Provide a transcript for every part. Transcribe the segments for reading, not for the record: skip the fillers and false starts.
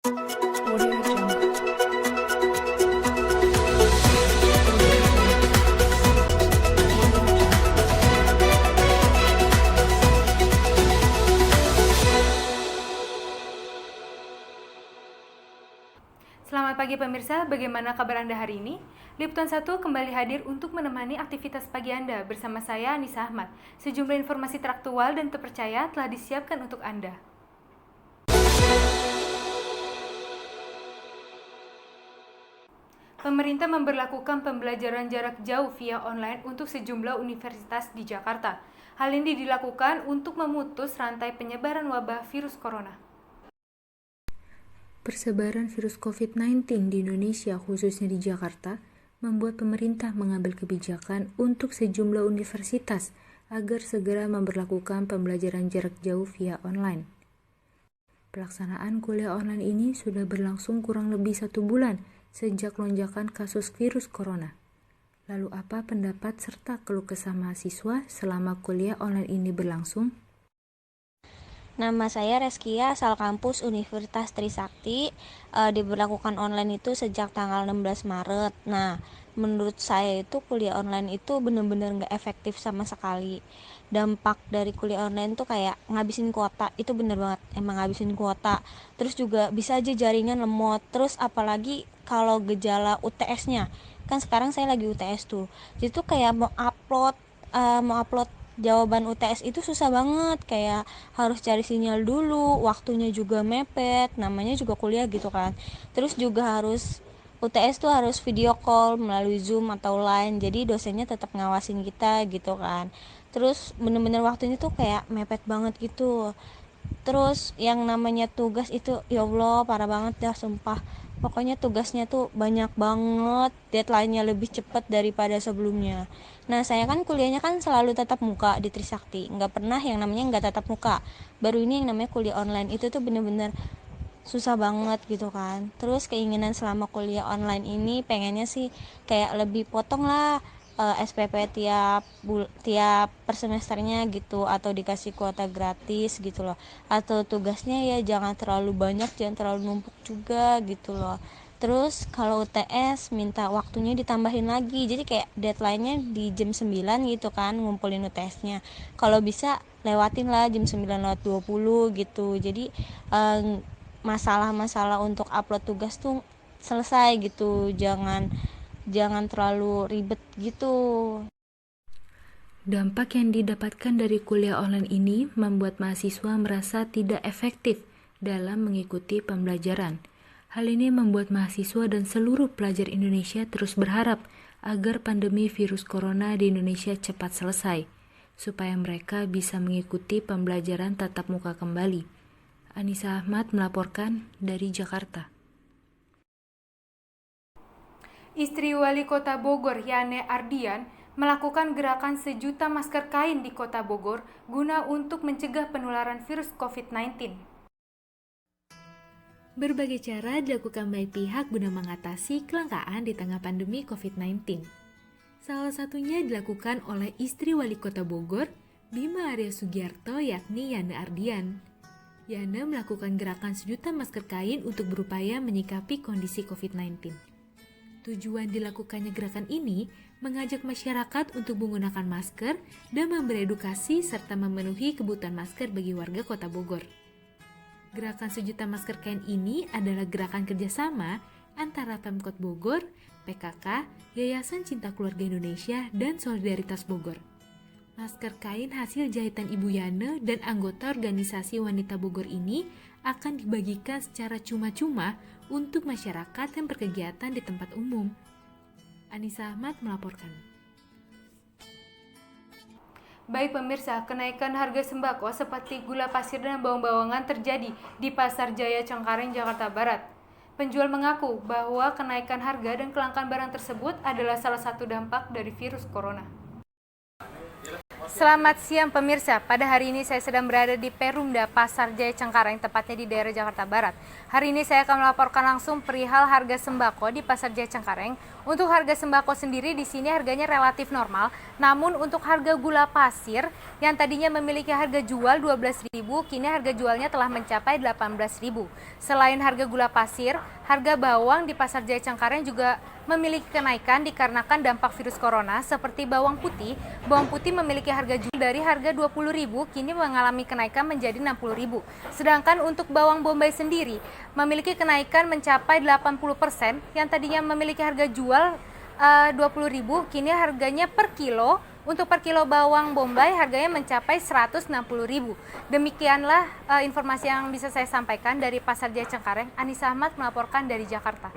Audio Jungle. Selamat pagi pemirsa, bagaimana kabar Anda hari ini? Lipton 1 kembali hadir untuk menemani aktivitas pagi Anda bersama saya Anissa Ahmad. Sejumlah informasi teraktual dan terpercaya telah disiapkan untuk Anda. Pemerintah memberlakukan pembelajaran jarak jauh via online untuk sejumlah universitas di Jakarta. Hal ini dilakukan untuk memutus rantai penyebaran wabah virus corona. Persebaran virus COVID-19 di Indonesia, khususnya di Jakarta, membuat pemerintah mengambil kebijakan untuk sejumlah universitas agar segera memberlakukan pembelajaran jarak jauh via online. Pelaksanaan kuliah online ini sudah berlangsung kurang lebih 1 bulan sejak lonjakan kasus virus corona. Lalu apa pendapat serta keluh kesah mahasiswa selama kuliah online ini berlangsung? Nama saya Reskia, asal kampus Universitas Trisakti. Diberlakukan online itu sejak tanggal 16 Maret. Nah, menurut saya itu kuliah online itu benar-benar nggak efektif sama sekali. Dampak dari kuliah online tuh kayak ngabisin kuota, itu bener banget, emang ngabisin kuota. Terus juga bisa aja jaringan lemot. Terus apalagi kalau gejala UTS-nya, kan sekarang saya lagi UTS tuh. Jadi tuh kayak mau upload jawaban UTS itu susah banget, kayak harus cari sinyal dulu, waktunya juga mepet, namanya juga kuliah gitu kan. Terus juga harus UTS tuh harus video call melalui Zoom atau Line, jadi dosennya tetap ngawasin kita gitu kan. Terus bener-bener waktunya tuh kayak mepet banget gitu. Terus yang namanya tugas itu ya Allah parah banget dah sumpah. Pokoknya tugasnya tuh banyak banget, deadline-nya lebih cepat daripada sebelumnya. Nah, saya kan kuliahnya kan selalu tatap muka di Trisakti, nggak pernah yang namanya nggak tatap muka. Baru ini yang namanya kuliah online itu tuh bener-bener susah banget gitu kan. Terus keinginan selama kuliah online ini pengennya sih kayak lebih potong lah SPP tiap per semesternya gitu, atau dikasih kuota gratis gitu loh, atau tugasnya ya jangan terlalu banyak, jangan terlalu numpuk juga gitu loh. Terus kalau UTS minta waktunya ditambahin lagi, jadi kayak deadline-nya di jam 9 gitu kan ngumpulin UTS-nya. Kalau bisa lewatin lah jam 9:20 gitu. Jadi masalah-masalah untuk upload tugas tuh selesai gitu, jangan terlalu ribet gitu. Dampak yang didapatkan dari kuliah online ini membuat mahasiswa merasa tidak efektif dalam mengikuti pembelajaran. Hal ini membuat mahasiswa dan seluruh pelajar Indonesia terus berharap agar pandemi virus corona di Indonesia cepat selesai, supaya mereka bisa mengikuti pembelajaran tatap muka kembali. Anissa Ahmad melaporkan dari Jakarta. Istri Wali Kota Bogor, Yane Ardian, melakukan gerakan 1 juta masker kain di Kota Bogor guna untuk mencegah penularan virus COVID-19. Berbagai cara dilakukan banyak pihak guna mengatasi kelangkaan di tengah pandemi COVID-19. Salah satunya dilakukan oleh istri Wali Kota Bogor, Bima Arya Sugiarto, yakni Yana Ardian. Yana melakukan gerakan 1 juta masker kain untuk berupaya menyikapi kondisi COVID-19. Tujuan dilakukannya gerakan ini mengajak masyarakat untuk menggunakan masker dan memberi edukasi serta memenuhi kebutuhan masker bagi warga Kota Bogor. Gerakan 1 juta masker kain ini adalah gerakan kerjasama antara Pemkot Bogor, PKK, Yayasan Cinta Keluarga Indonesia, dan Solidaritas Bogor. Masker kain hasil jahitan Ibu Yana dan anggota organisasi wanita Bogor ini akan dibagikan secara cuma-cuma untuk masyarakat yang berkegiatan di tempat umum. Anissa Ahmad melaporkan. Baik pemirsa, kenaikan harga sembako seperti gula pasir dan bawang-bawangan terjadi di Pasar Jaya Cengkareng, Jakarta Barat. Penjual mengaku bahwa kenaikan harga dan kelangkaan barang tersebut adalah salah satu dampak dari virus corona. Selamat siang pemirsa, pada hari ini saya sedang berada di Perumda Pasar Jaya Cengkareng, tepatnya di daerah Jakarta Barat. Hari ini saya akan melaporkan langsung perihal harga sembako di Pasar Jaya Cengkareng. Untuk harga sembako sendiri di sini harganya relatif normal, namun untuk harga gula pasir yang tadinya memiliki harga jual 12.000, kini harga jualnya telah mencapai 18.000. Selain harga gula pasir, harga bawang di Pasar Jaya Cengkareng juga memiliki kenaikan dikarenakan dampak virus corona. Seperti bawang putih memiliki harga jual dari harga 20.000 kini mengalami kenaikan menjadi 60.000. Sedangkan untuk bawang bombay sendiri memiliki kenaikan mencapai 80%, yang tadinya memiliki harga jual 20.000 kini harganya per kilo. Untuk per kilo bawang bombay harganya mencapai 160.000. Demikianlah informasi yang bisa saya sampaikan dari Pasar Jaya Cengkareng. Anissa Ahmad melaporkan dari Jakarta.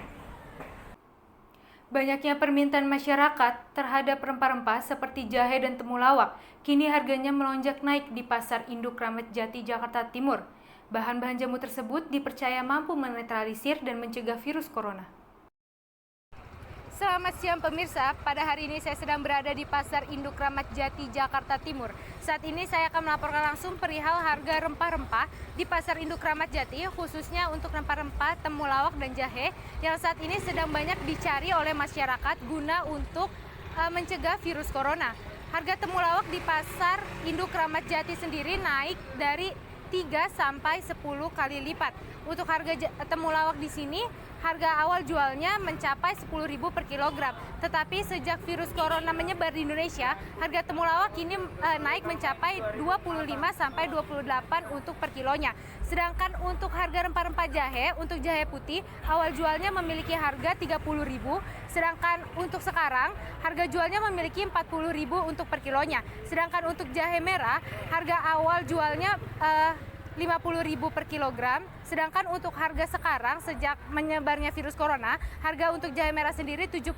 Banyaknya permintaan masyarakat terhadap rempah-rempah seperti jahe dan temulawak, kini harganya melonjak naik di Pasar Induk Kramat Jati, Jakarta Timur. Bahan-bahan jamu tersebut dipercaya mampu menetralisir dan mencegah virus corona. Selamat siang pemirsa, pada hari ini saya sedang berada di Pasar Induk Kramat Jati, Jakarta Timur. Saat ini saya akan melaporkan langsung perihal harga rempah-rempah di Pasar Induk Kramat Jati, khususnya untuk rempah-rempah temulawak dan jahe yang saat ini sedang banyak dicari oleh masyarakat guna untuk mencegah virus corona. Harga temulawak di Pasar Induk Kramat Jati sendiri naik dari 3 sampai 10 kali lipat. Untuk harga temulawak di sini, harga awal jualnya mencapai 10.000 per kilogram. Tetapi sejak virus corona menyebar di Indonesia, harga temulawak kini naik mencapai 25 sampai 28 untuk per kilonya. Sedangkan untuk harga rempah-rempah jahe, untuk jahe putih awal jualnya memiliki harga 30.000, sedangkan untuk sekarang harga jualnya memiliki 40.000 untuk per kilonya. Sedangkan untuk jahe merah harga awal jualnya 50.000 per kilogram, sedangkan untuk harga sekarang sejak menyebarnya virus corona, harga untuk jahe merah sendiri 70.000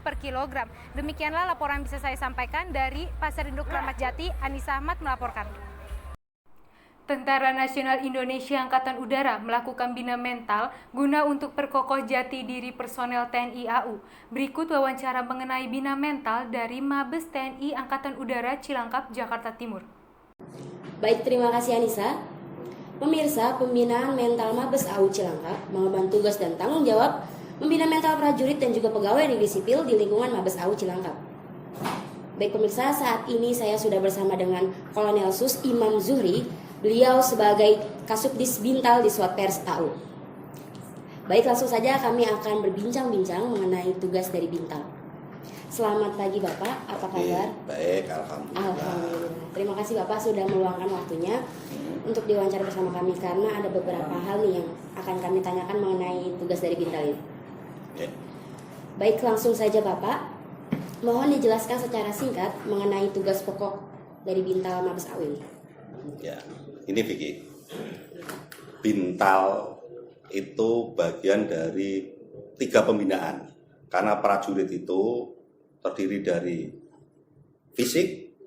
per kilogram. Demikianlah laporan yang bisa saya sampaikan dari Pasar Induk Kramat Jati. Anissa Ahmad melaporkan. Tentara Nasional Indonesia Angkatan Udara melakukan bina mental guna untuk perkokoh jati diri personel TNI AU. Berikut wawancara mengenai bina mental dari Mabes TNI Angkatan Udara Cilangkap, Jakarta Timur. Baik, terima kasih Anissa. Pemirsa, pembinaan mental Mabes AU Cilangkap mengemban tugas dan tanggung jawab membina mental prajurit dan juga pegawai negeri sipil di lingkungan Mabes AU Cilangkap. Baik pemirsa, saat ini saya sudah bersama dengan Kolonel Sus Imam Zuhri. Beliau sebagai Kasubdis Bintal di Swatpers AU. Baik, langsung saja kami akan berbincang-bincang mengenai tugas dari Bintal. Selamat pagi Bapak, apa kabar? Baik, alhamdulillah. Alhamdulillah. Terima kasih Bapak sudah meluangkan waktunya untuk diwawancara bersama kami, karena ada beberapa hal nih yang akan kami tanyakan mengenai tugas dari Bintal ini. Ya. Baik, langsung saja Bapak. Mohon dijelaskan secara singkat mengenai tugas pokok dari Bintal Mabes AU ini. Ya, ini Vicky. Bintal itu bagian dari 3 pembinaan. Karena prajurit itu terdiri dari fisik,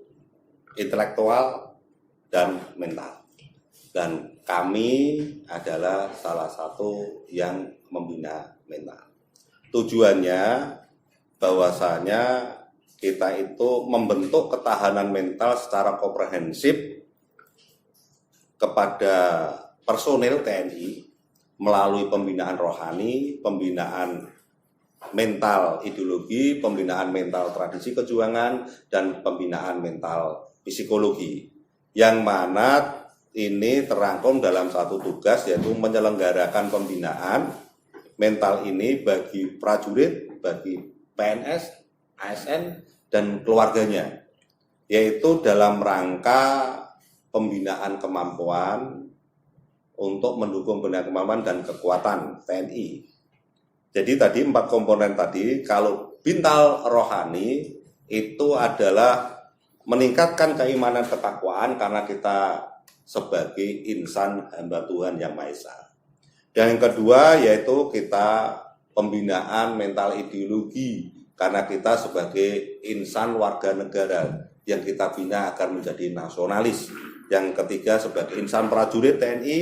intelektual, dan mental. Dan kami adalah salah satu yang membina mental. Tujuannya bahwasanya kita itu membentuk ketahanan mental secara komprehensif kepada personil TNI melalui pembinaan rohani, pembinaan mental ideologi, pembinaan mental tradisi kejuangan, dan pembinaan mental psikologi. Yang mana ini terangkum dalam satu tugas, yaitu menyelenggarakan pembinaan mental ini bagi prajurit, bagi PNS, ASN, dan keluarganya, yaitu dalam rangka pembinaan kemampuan untuk mendukung pembinaan kemampuan dan kekuatan TNI. Jadi tadi 4 komponen tadi, kalau Bintal rohani itu adalah meningkatkan keimanan ketakwaan karena kita sebagai insan hamba Tuhan Yang Maha Esa. Dan yang kedua yaitu kita pembinaan mental ideologi karena kita sebagai insan warga negara yang kita bina agar menjadi nasionalis. Yang ketiga sebagai insan prajurit TNI,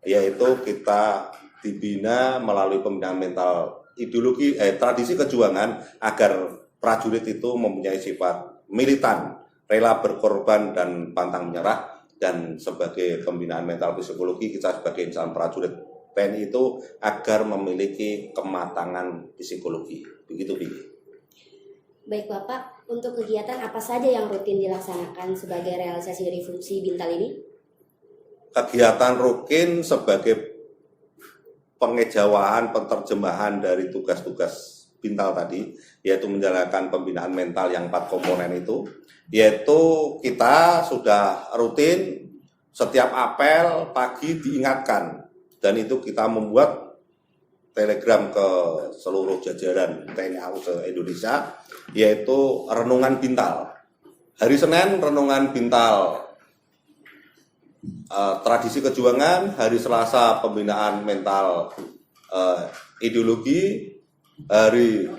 yaitu kita dibina melalui pembinaan mental ideologi tradisi kejuangan agar prajurit itu mempunyai sifat militan rela berkorban dan pantang menyerah, dan sebagai pembinaan mental psikologi kita sebagai insan prajurit TNI itu agar memiliki kematangan psikologi. Begitu, Bini. Baik Bapak, untuk kegiatan apa saja yang rutin dilaksanakan sebagai realisasi dari fungsi Bintal ini? Kegiatan rutin sebagai pengejawaan, penerjemahan dari tugas-tugas Bintal tadi, yaitu menjalankan pembinaan mental yang 4 komponen itu, yaitu kita sudah rutin setiap apel pagi diingatkan, dan itu kita membuat telegram ke seluruh jajaran TNI AU se-Indonesia, yaitu renungan Bintal. Hari Senin renungan Bintal tradisi kejuangan, hari Selasa pembinaan mental ideologi, hari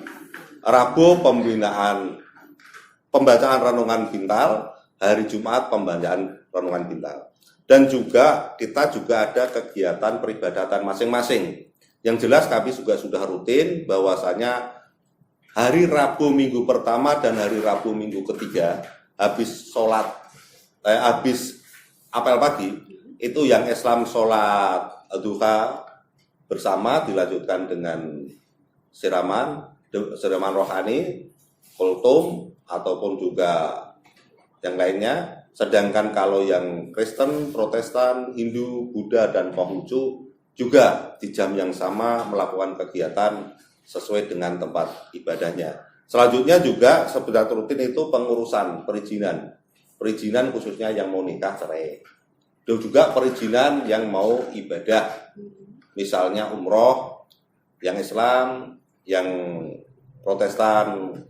Rabu pembacaan renungan Bintal, hari Jumat pembacaan renungan Bintal. Dan juga kita juga ada kegiatan peribadatan masing-masing. Yang jelas kami juga sudah rutin bahwasanya hari Rabu minggu pertama dan hari Rabu minggu ketiga habis apel pagi itu yang Islam sholat duha bersama, dilanjutkan dengan siraman rohani, kultum ataupun juga yang lainnya. Sedangkan kalau yang Kristen, Protestan, Hindu, Buddha, dan Konghucu juga di jam yang sama melakukan kegiatan sesuai dengan tempat ibadahnya. Selanjutnya juga sebenarnya rutin itu pengurusan perizinan khususnya yang mau nikah cerai. Dan juga perizinan yang mau ibadah, misalnya umroh, yang Islam, yang Protestan,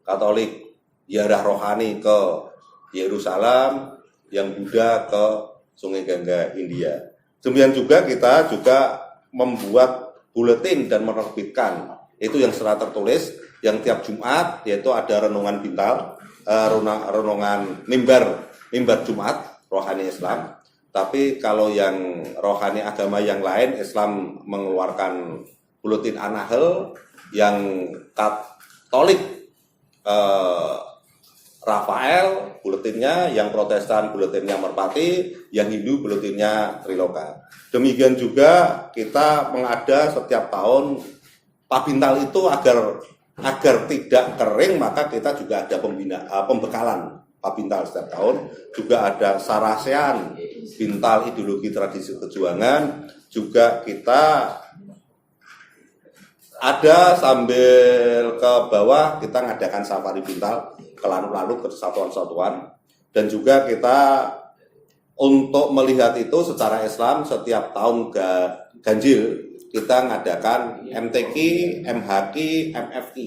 Katolik, ziarah rohani ke Yerusalem, yang Buddha ke Sungai Gangga, India. Kemudian juga kita juga membuat buletin dan menerbitkan itu yang secara tertulis yang tiap Jumat, yaitu ada renungan Bintal, renungan mimbar Jumat rohani Islam. Tapi kalau yang rohani agama yang lain, Islam mengeluarkan buletin An-Nahl, yang Katolik Rafael buletinnya, yang Protestan buletinnya Merpati, yang Hindu buletinnya Triloka. Demikian juga kita mengada setiap tahun Pabintal itu agar tidak kering, maka kita juga ada pembekalan Pabintal setiap tahun. Juga ada Sarasean Bintal ideologi tradisi kejuangan, juga kita ada sambil ke bawah kita ngadakan safari Bintal ke lalut-lalut ke satuan-satuan, dan juga kita untuk melihat itu secara Islam setiap tahun ganjil kita ngadakan MTQ, MHQ, MFQ.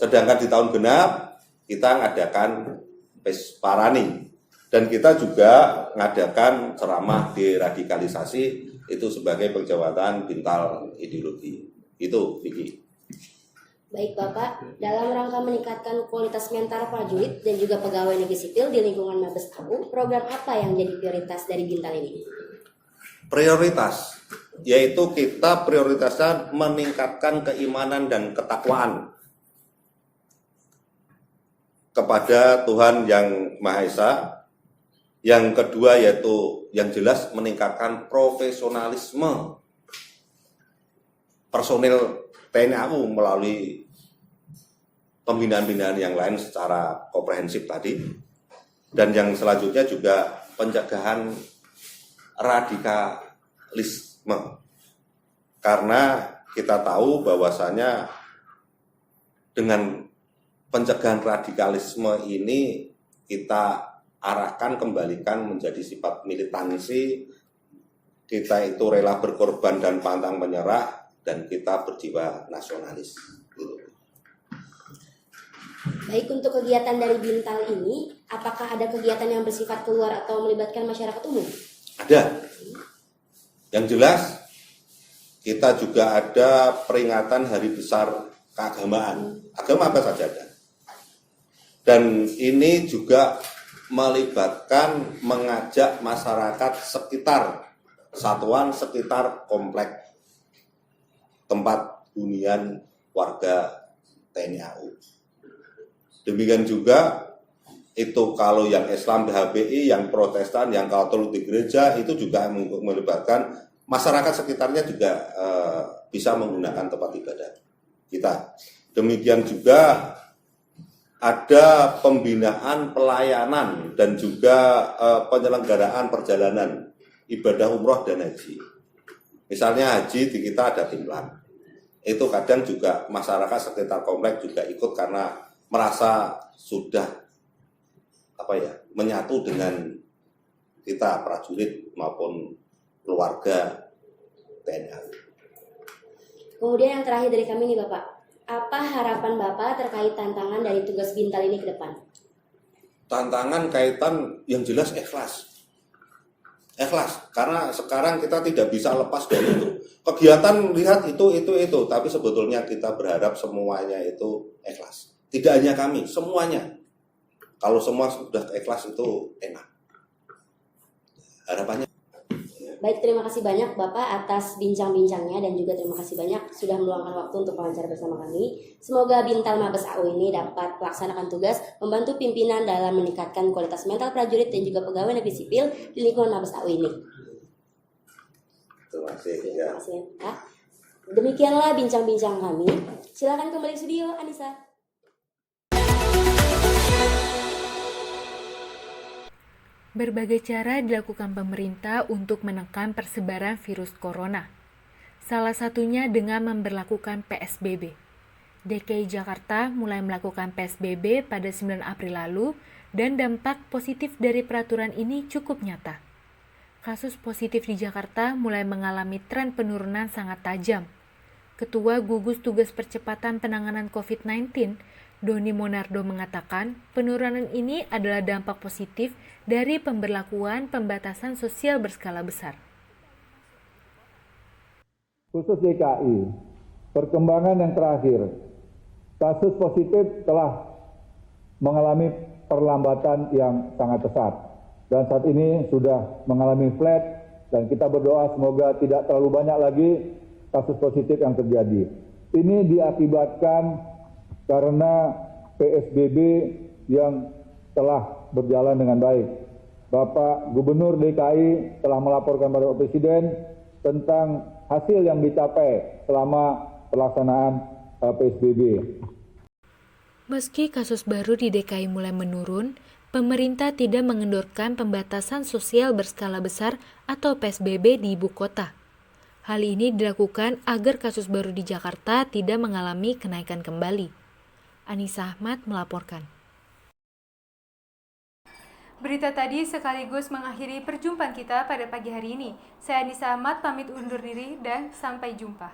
Sedangkan di tahun genap kita ngadakan Pesparani, dan kita juga ngadakan ceramah deradikalisasi itu sebagai penjawatan Bintal ideologi. Itu Vicky. Baik Bapak, dalam rangka meningkatkan kualitas mental prajurit dan juga pegawai negeri sipil di lingkungan Mabes AU, program apa yang jadi prioritas dari Bintal ini? Prioritas, yaitu kita prioritasnya meningkatkan keimanan dan ketakwaan kepada Tuhan Yang Maha Esa. Yang kedua yaitu yang jelas meningkatkan profesionalisme personil TNI AU melalui pembinaan-pembinaan yang lain secara komprehensif tadi. Dan yang selanjutnya juga pencegahan radikalisme. Karena kita tahu bahwasanya dengan pencegahan radikalisme ini kita arahkan, kembalikan menjadi sifat militansi, kita itu rela berkorban dan pantang menyerah, dan kita berjiwa nasionalis. Baik, untuk kegiatan dari Bintal ini, apakah ada kegiatan yang bersifat keluar atau melibatkan masyarakat umum? Ada. Yang jelas, kita juga ada peringatan Hari Besar Keagamaan. Agama apa saja ada. Dan ini juga melibatkan, mengajak masyarakat sekitar satuan, sekitar komplek tempat hunian warga TNI AU. Demikian juga Itu kalau yang Islam di HBI, yang Protestan, yang Katolik di gereja, itu juga melibatkan masyarakat sekitarnya juga bisa menggunakan tempat ibadah kita. Demikian juga ada pembinaan pelayanan dan juga penyelenggaraan perjalanan ibadah umroh dan haji. Misalnya haji di kita ada timlan. Itu kadang juga masyarakat sekitar komplek juga ikut karena merasa sudah menyatu dengan kita prajurit maupun keluarga TNI. Kemudian yang terakhir dari kami nih Bapak, apa harapan Bapak terkait tantangan dari tugas Bintal ini ke depan? Tantangan kaitan yang jelas ikhlas. Ikhlas, karena sekarang kita tidak bisa lepas dari itu. Kegiatan lihat itu, tapi sebetulnya kita berharap semuanya itu ikhlas. Tidak hanya kami, semuanya. Kalau semua sudah ikhlas itu enak. Harapannya. Baik, terima kasih banyak Bapak atas bincang-bincangnya dan juga terima kasih banyak sudah meluangkan waktu untuk wawancara bersama kami. Semoga Bintal Mabes AU ini dapat melaksanakan tugas membantu pimpinan dalam meningkatkan kualitas mental prajurit dan juga pegawai negeri sipil di lingkungan Mabes AU ini. Terima kasih. Terima kasih Pak. Demikianlah bincang-bincang kami. Silakan kembali ke studio, Anissa. Berbagai cara dilakukan pemerintah untuk menekan persebaran virus corona. Salah satunya dengan memberlakukan PSBB. DKI Jakarta mulai melakukan PSBB pada 9 April lalu dan dampak positif dari peraturan ini cukup nyata. Kasus positif di Jakarta mulai mengalami tren penurunan sangat tajam. Ketua Gugus Tugas Percepatan Penanganan COVID-19, Doni Monardo mengatakan penurunan ini adalah dampak positif dari pemberlakuan pembatasan sosial berskala besar. Khusus DKI, perkembangan yang terakhir, kasus positif telah mengalami perlambatan yang sangat pesat dan saat ini sudah mengalami flat dan kita berdoa semoga tidak terlalu banyak lagi kasus positif yang terjadi. Ini diakibatkan karena PSBB yang telah berjalan dengan baik. Bapak Gubernur DKI telah melaporkan kepada Bapak Presiden tentang hasil yang dicapai selama pelaksanaan PSBB. Meski kasus baru di DKI mulai menurun, pemerintah tidak mengendorkan pembatasan sosial berskala besar atau PSBB di ibu kota. Hal ini dilakukan agar kasus baru di Jakarta tidak mengalami kenaikan kembali. Anissa Ahmad melaporkan. Berita tadi sekaligus mengakhiri perjumpaan kita pada pagi hari ini. Saya Anissa Ahmad pamit undur diri dan sampai jumpa.